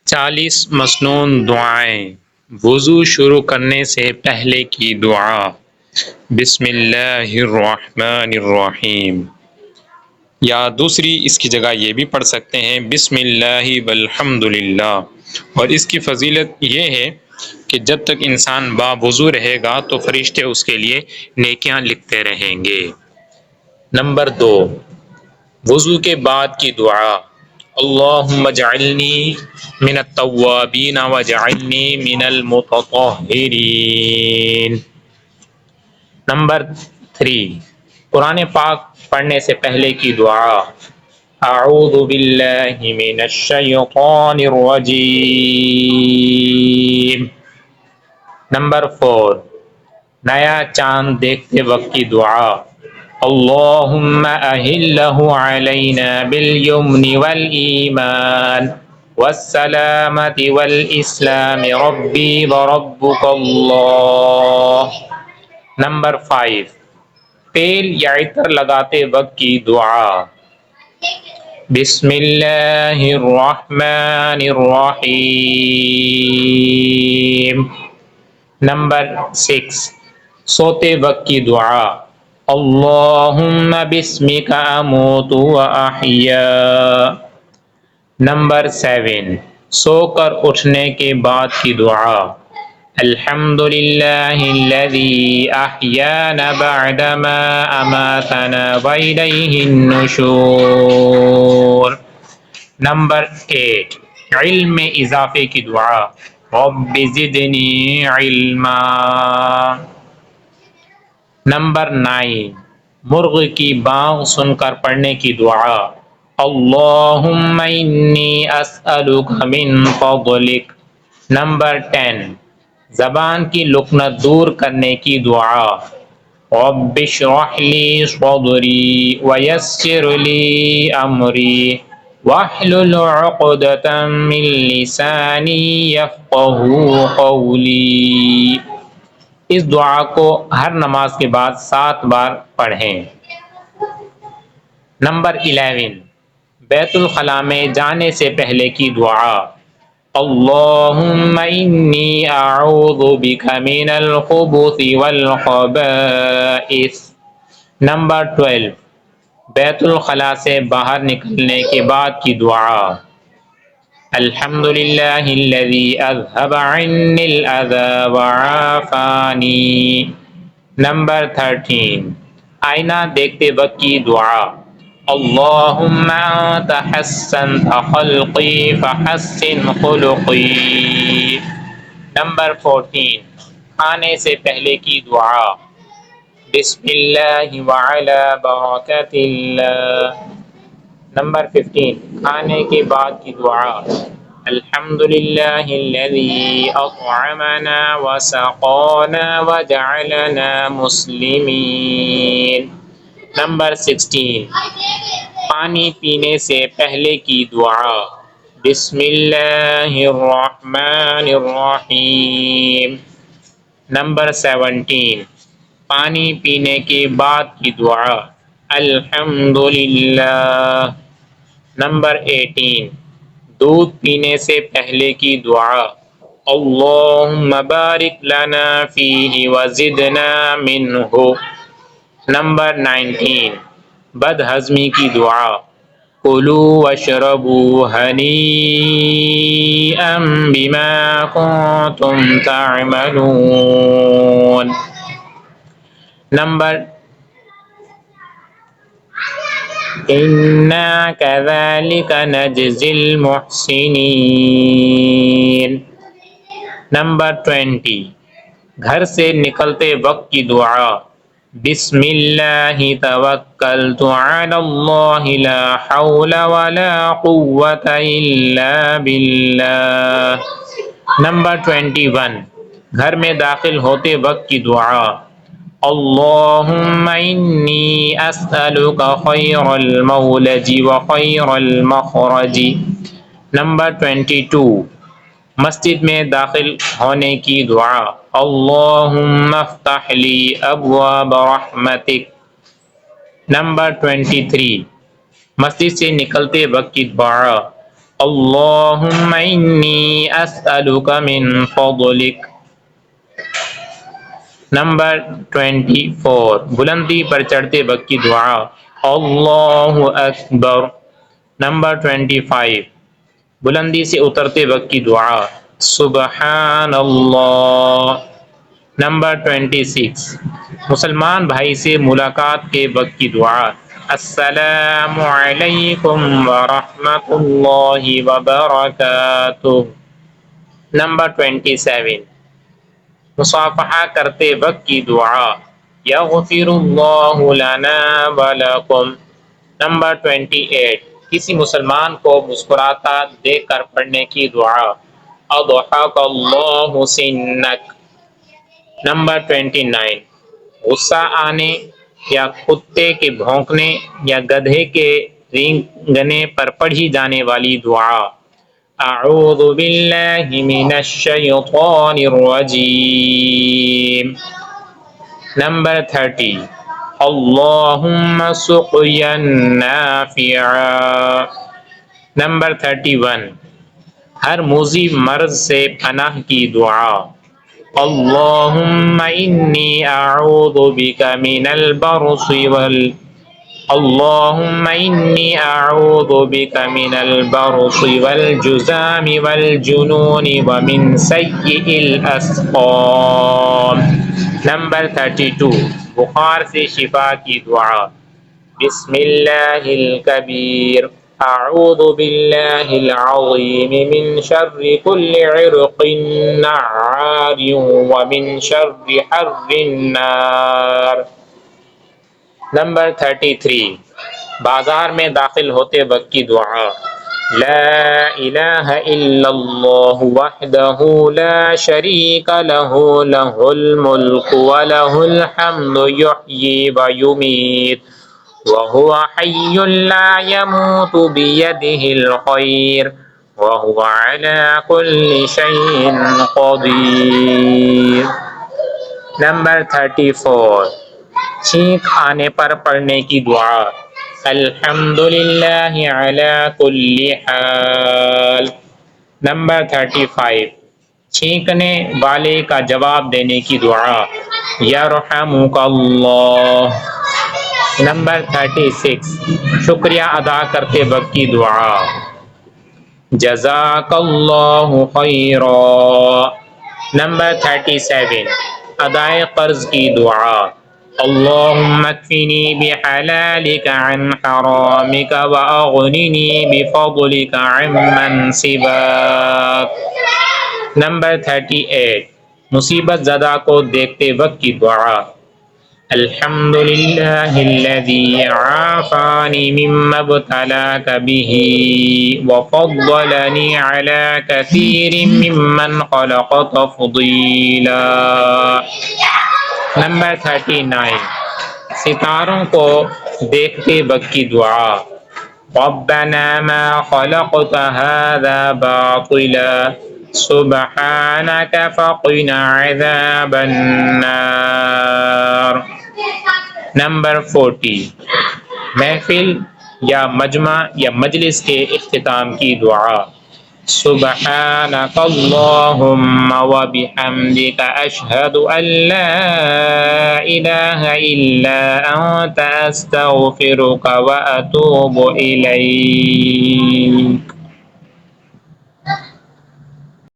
40 مسنون دعائیں وضو شروع کرنے سے پہلے کی دعا۔ بسم اللہ الرحمن الرحیم، یا دوسری اس کی جگہ یہ بھی پڑھ سکتے ہیں بسم اللہ والحمد للہ۔ اور اس کی فضیلت یہ ہے کہ جب تک انسان باوضو رہے گا تو فرشتے اس کے لیے نیکیاں لکھتے رہیں گے۔ نمبر 2، وضو کے بعد کی دعا۔ اللہم اجعلنی من التوابین واجعلنی من المتطہرین۔ نمبر 3، قرآن پاک پڑھنے سے پہلے کی دعا۔ اعوذ باللہ من الشیطان الرجیم۔ نمبر 4، نیا چاند دیکھتے وقت کی دعا۔ اللہم اہلہ علینا بالیمن والایمان والسلامۃ والاسلام ربی وربک اللہ۔ نمبر 5، تیل یا عطر لگاتے وقت کی دعا۔ بسم اللہ الرحمن الرحیم۔ نمبر 6، سوتے وقت کی دعا۔ اللہم بسمک اموت واحیا۔ نمبر 7، سو کر اٹھنے کے بعد کی دعا۔ الحمد للہ الذی احیانا بعدما اماتنا والیہ النشور۔ نمبر 8، علم میں اضافے کی دعا۔ رب زدنی علما۔ نمبر 9، مرغ کی بانگ سن کر پڑھنے کی دعا۔ اللہم انی اسألک من فضلک۔ نمبر 10، زبان کی لکنت دور کرنے کی دعا۔ رب اشرح لی صدری ویسر لی امری واحلل عقدۃ من لسانی یفقہوا قولی۔ اس دعا کو ہر نماز کے بعد 7 بار پڑھیں۔ نمبر 11، بیت الخلاء میں جانے سے پہلے کی دعا۔ اللہم انی اعوذ بک من الخبث والخبائث۔ نمبر 12، بیت الخلاء سے باہر نکلنے کے بعد کی دعا۔ الحمد للہ الذی اذھب عنی الاذی وعافانی۔ نمبر 13، آئینہ دیکھتے وقت کی دعا۔ اللہم انت حسنت خلقی فحسن خلقی۔ نمبر 14، کھانے سے پہلے کی دعا۔ بسم اللہ وعلی برکۃ اللہ۔ نمبر 15، کھانے کے بعد کی دعا۔ الحمد للہ الذی اطعمنا وسقانا وجعلنا مسلمین۔ نمبر 16، پانی پینے سے پہلے کی دعا۔ بسم اللہ الرحمن الرحیم۔ نمبر 17، پانی پینے کے بعد کی دعا۔ الحمد للہ۔ نمبر 18، دودھ پینے سے پہلے کی دعا۔ اللہم بارک لنا فیہ وزدنا منہ۔ نمبر 19، بد ہضمی کی دعا۔ کلوا واشربوا ہنیئا بما کنتم تعملون۔ نمبر انا کذالک نجزی المحسنین۔ نمبر 20، گھر سے نکلتے وقت کی دعا۔ بسم اللہ توکلت علی اللہ لا حول ولا قوة الا باللہ۔ نمبر 21، گھر میں داخل ہوتے وقت کی دعا۔ اللہم انی اسألک خیر المولج وخیر المخرج۔ نمبر 22، مسجد میں داخل ہونے کی دعا۔ اللہم افتح لی ابواب رحمتک۔ نمبر 23، مسجد سے نکلتے وقت کی دعا۔ اللہم انی اسألک من فضلک۔ نمبر 24، بلندی پر چڑھتے وقت کی دعا، اللہ اکبر۔ نمبر 25، بلندی سے اترتے وقت کی دعا، سبحان اللہ۔ نمبر 26، مسلمان بھائی سے ملاقات کے وقت کی دعا، السلام علیکم ورحمۃ اللہ وبرکاتہ۔ نمبر 27، مصافحہ کرتے وقت کی دعا، یغفر اللہ لنا ولکم۔ نمبر 28، کسی مسلمان کو مسکراتا دیکھ کر پڑھنے کی دعا، اضحک اللہ سنک۔ نمبر 29، غصہ آنے یا کتے کے بھونکنے یا گدھے کے رینگنے پر پڑھی جانے والی دعا، اعوذ باللہ من الشیطان الرجیم۔ نمبر 30، اللہم سقیا نافعا۔ نمبر 31، ہر موذی مرض سے پناہ کی دعا، اللہم انی اعوذ بک من البرص اللہم انی اعوذ بک من البرص والجذام والجنون ومن سیئ الاسقام۔ نمبر 32، بخار سے شفا کی دعا، بسم اللہ الکبیر، اعوذ باللہ العظیم من شر کل عرق نعار ومن شر حر النار۔ نمبر 33، بازار میں داخل ہوتے وقت کی دعا، لا الہ الا اللہ وحدہ لا شریک لہ لہ الملک ولہ الحمد یحیی ویمیت وہو حی لا یموت بیدہ الخیر وہو علی کل شیء قدیر۔ نمبر 34، چھینک آنے پر پڑھنے کی دعا، الحمدللہ علی کل حال۔ نمبر 35، چھینکنے والے کا جواب دینے کی دعا، یرحمک اللہ۔ نمبر 36، شکریہ ادا کرتے وقت کی دعا، جزاک اللہ خیرا۔ نمبر 37، ادائے قرض کی دعا، اللہم اکفنی بحلالک عن حرامک واغننی بفضلک عمن سواک۔ نمبر 38، مصیبت زدہ کو دیکھتے وقت کی دعا، الحمدللہ الذی عافانی مما ابتلاک بہ وفضلنی علی کثیر ممن خلق تفضیلا۔ نمبر 39، ستاروں کو دیکھتے وقت کی دعا، ربنا ما خلقت هذا باطلا سبحانک فقنا عذاب النار۔ نمبر 40، محفل یا مجمع یا مجلس کے اختتام کی دعا، سبحانک اللہم وبحمدک اشہد ان لا الہ الا انت استغفرک واتوب الیک۔